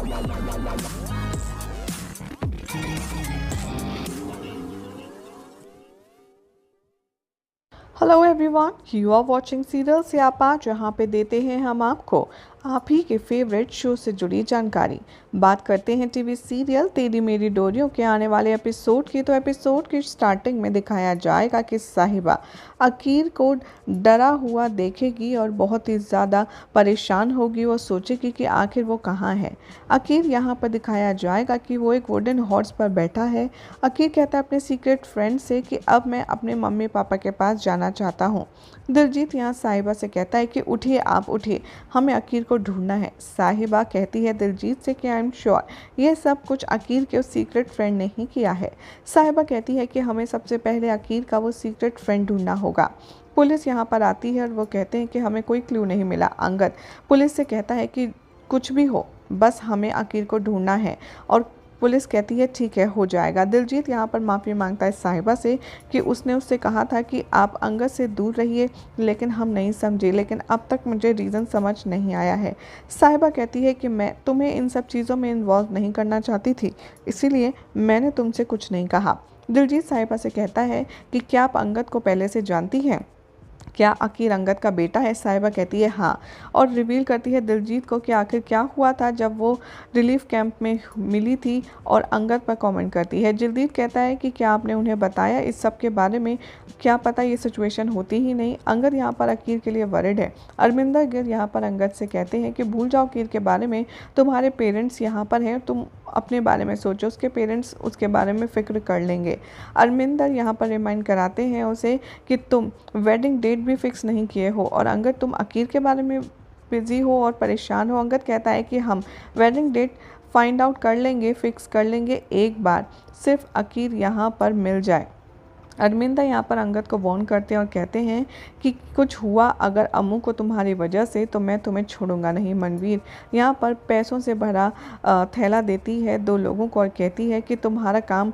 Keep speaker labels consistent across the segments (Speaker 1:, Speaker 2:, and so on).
Speaker 1: Hello everyone, you are watching serial Syapa, जहां पे देते हैं हम आपको आप ही के फेवरेट शो से जुड़ी जानकारी। बात करते हैं टीवी सीरियल तेरी मेरी डोरियों के आने वाले एपिसोड की। तो एपिसोड की स्टार्टिंग में दिखाया जाएगा कि साहिबा अकीर को डरा हुआ देखेगी और बहुत ही ज़्यादा परेशान होगी। वो सोचेगी कि आखिर वो कहाँ है। अकीर यहाँ पर दिखाया जाएगा कि वो एक वुडन हॉर्स पर बैठा है। अकीर कहता है अपने सीक्रेट फ्रेंड से कि अब मैं अपने मम्मी पापा के पास जाना चाहता हूँ। दिलजीत यहाँ साहिबा से कहता है कि उठिए, आप उठिए, हमें अकीर को ढूंढना है। साहिबा कहती है दिलजीत से कि आई एम श्योर ये सब कुछ अकीर के उस सीक्रेट फ्रेंड ने ही किया है। साहिबा कहती है कि हमें सबसे पहले अकीर का वो सीक्रेट फ्रेंड ढूंढना होगा। पुलिस यहाँ पर आती है और वो कहते हैं कि हमें कोई क्लू नहीं मिला। अंगद पुलिस से कहता है कि कुछ भी हो, बस हमें अकीर को ढूंढना है। और पुलिस कहती है ठीक है, हो जाएगा। दिलजीत यहाँ पर माफ़ी मांगता है साहिबा से कि उसने उससे कहा था कि आप अंगद से दूर रहिए, लेकिन हम नहीं समझे, लेकिन अब तक मुझे रीज़न समझ नहीं आया है। साहिबा कहती है कि मैं तुम्हें इन सब चीज़ों में इन्वॉल्व नहीं करना चाहती थी, इसीलिए मैंने तुमसे कुछ नहीं कहा। दिलजीत साहिबा से कहता है कि क्या आप अंगद को पहले से जानती हैं? क्या अकीर अंगद का बेटा है? साहिबा कहती है हाँ, और रिवील करती है दिलजीत को कि आखिर क्या हुआ था जब वो रिलीफ कैंप में मिली थी, और अंगद पर कमेंट करती है। दिलजीत कहता है कि क्या आपने उन्हें बताया इस सब के बारे में? क्या पता ये सिचुएशन होती ही नहीं। अंगद यहाँ पर अकीर के लिए वरिड है। अरमिंदर गिर यहाँ पर अंगद से कहते हैं कि भूल जाओ अकीर के बारे में, तुम्हारे पेरेंट्स यहाँ पर हैं, तुम अपने बारे में सोचो, उसके पेरेंट्स उसके बारे में फ़िक्र कर लेंगे। अरमिंदर यहाँ पर रिमाइंड कराते हैं उसे कि तुम वेडिंग डेट भी फिक्स नहीं किए हो, और अंगद तुम अकीर के बारे में बिजी हो और परेशान हो। अंगद कहता है कि हम वेडिंग डेट फाइंड आउट कर लेंगे, फिक्स कर लेंगे, एक बार सिर्फ अकीर यहाँ पर मिल जाए। अरमिंदा यहाँ पर अंगद को वार्न करते हैं और कहते हैं कि कुछ हुआ अगर अम्मू को तुम्हारी वजह से, तो मैं तुम्हें छोड़ूंगा नहीं। मनवीर यहाँ पर पैसों से भरा थैला देती है दो लोगों को और कहती है कि तुम्हारा काम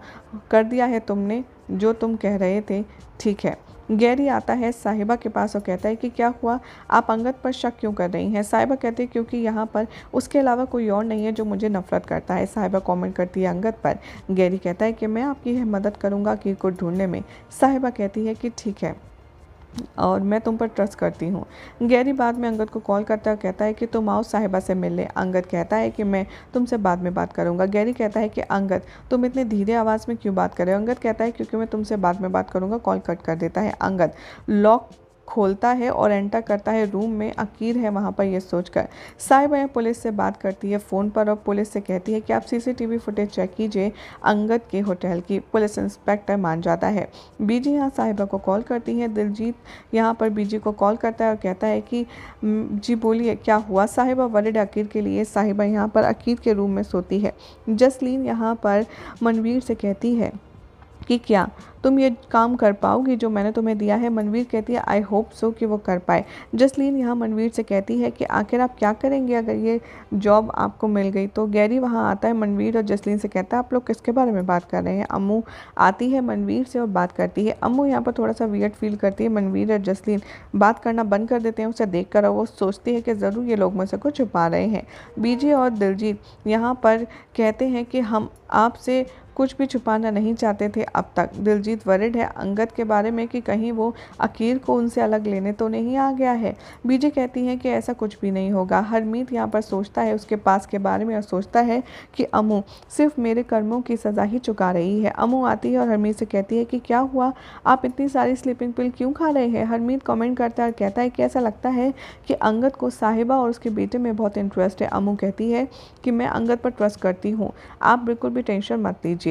Speaker 1: कर दिया है तुमने, जो तुम कह रहे थे ठीक है। गैरी आता है साहिबा के पास और कहता है कि क्या हुआ, आप अंगद पर शक क्यों कर रही हैं? साहिबा कहती है क्योंकि यहाँ पर उसके अलावा कोई और नहीं है जो मुझे नफरत करता है। साहिबा कमेंट करती है अंगद पर। गैरी कहता है कि मैं आपकी मदद करूँगा अकीर को ढूंढने में। साहिबा कहती है कि ठीक है और मैं तुम पर ट्रस्ट करती हूँ। गैरी बाद में अंगद को कॉल करता है और कहता है कि तुम आओ साहिबा से मिल ले। अंगद कहता है कि मैं तुमसे बाद में बात करूँगा। गैरी कहता है कि अंगद तुम इतने धीरे आवाज़ में क्यों बात कर रहे हो? अंगद कहता है क्योंकि मैं तुमसे बाद में बात करूँगा। कॉल कट कर देता है। अंगद लॉक खोलता है और एंटर करता है रूम में। अकीर है वहाँ पर ये सोचकर। साहिबा पुलिस से बात करती है फ़ोन पर और पुलिस से कहती है कि आप सीसीटीवी फुटेज चेक कीजिए अंगद के होटल की। पुलिस इंस्पेक्टर मान जाता है। बीजी यहाँ साहिबा को कॉल करती है। दिलजीत यहाँ पर बीजी को कॉल करता है और कहता है कि जी बोलिए क्या हुआ? साहिबा वरिड अकीर के लिए। साहिबा यहाँ पर अकीर के रूम में सोती है। जसलीन यहाँ पर मनवीर से कहती है कि क्या तुम ये काम कर पाओगी जो मैंने तुम्हें दिया है? मनवीर कहती है आई होप सो कि वो कर पाए। जसलीन यहाँ मनवीर से कहती है कि आखिर आप क्या करेंगे अगर ये जॉब आपको मिल गई तो? गैरी वहाँ आता है मनवीर और जसलीन से कहता है आप लोग किसके बारे में बात कर रहे हैं? अम्मू आती है मनवीर से और बात करती है। अम्मू यहाँ पर थोड़ा सा वियर्ड फील करती है। मनवीर और जसलीन बात करना बंद कर देते हैं उसे देख कर, और वो सोचती है कि ज़रूर ये लोग मुझसे कुछ छुपा रहे हैं। बीजी और दिलजीत यहाँ पर कहते हैं कि हम आपसे कुछ भी छुपाना नहीं चाहते थे अब तक। दिलजीत वरिड है अंगद के बारे में कि कहीं वो अकीर को उनसे अलग लेने तो नहीं आ गया है। बीजे कहती हैं कि ऐसा कुछ भी नहीं होगा। हरमीत यहाँ पर सोचता है उसके पास के बारे में और सोचता है कि अम्मू सिर्फ मेरे कर्मों की सज़ा ही चुका रही है। अम्मू आती है और हरमीत से कहती है कि क्या हुआ, आप इतनी सारी स्लीपिंग पिल क्यों खा रहे हैं? हरमीत कमेंट करता है और कहता है कि ऐसा लगता है कि अंगद को साहिबा और उसके बेटे में बहुत इंटरेस्ट है। अम्मू कहती है कि मैं अंगद पर ट्रस्ट करती हूँ, आप बिल्कुल भी टेंशन मत लीजिए।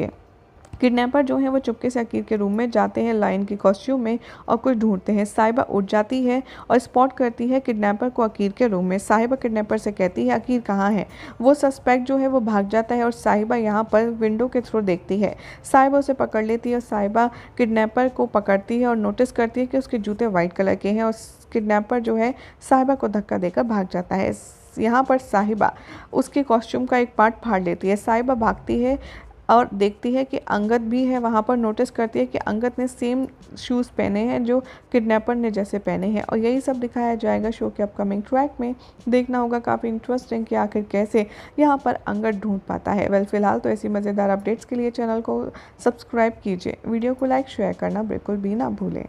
Speaker 1: किडनैपर जो है वो चुपके से अकीर के रूम में जाते हैं लायन की कॉस्ट्यूम में और कुछ ढूंढते हैं। साहिबा उठ जाती है और स्पॉट करती है किडनैपर को अकीर के रूम में। साहिबा किडनैपर से कहती है अकीर कहाँ है? वो सस्पेक्ट जो है वो भाग जाता है और साहिबा यहाँ पर विंडो के थ्रू देखती है। साहिबा उसे पकड़ लेती है और साहिबा किडनैपर को पकड़ती है और नोटिस करती है कि उसके जूते वाइट कलर के हैं और किडनैपर जो है साहिबा को धक्का देकर भाग जाता है। यहाँ पर साहिबा उसके कॉस्ट्यूम का एक पार्ट फाड़ लेती है। साहिबा भागती है और देखती है कि अंगद भी है वहाँ पर। नोटिस करती है कि अंगद ने सेम शूज़ पहने हैं जो किडनैपर ने जैसे पहने हैं। और यही सब दिखाया जाएगा शो के अपकमिंग ट्रैक में। देखना होगा काफ़ी इंटरेस्टिंग कि आखिर कैसे यहाँ पर अंगद ढूंढ पाता है। वेल फिलहाल तो ऐसी मज़ेदार अपडेट्स के लिए चैनल को सब्सक्राइब कीजिए, वीडियो को लाइक शेयर करना बिल्कुल भी ना भूलें।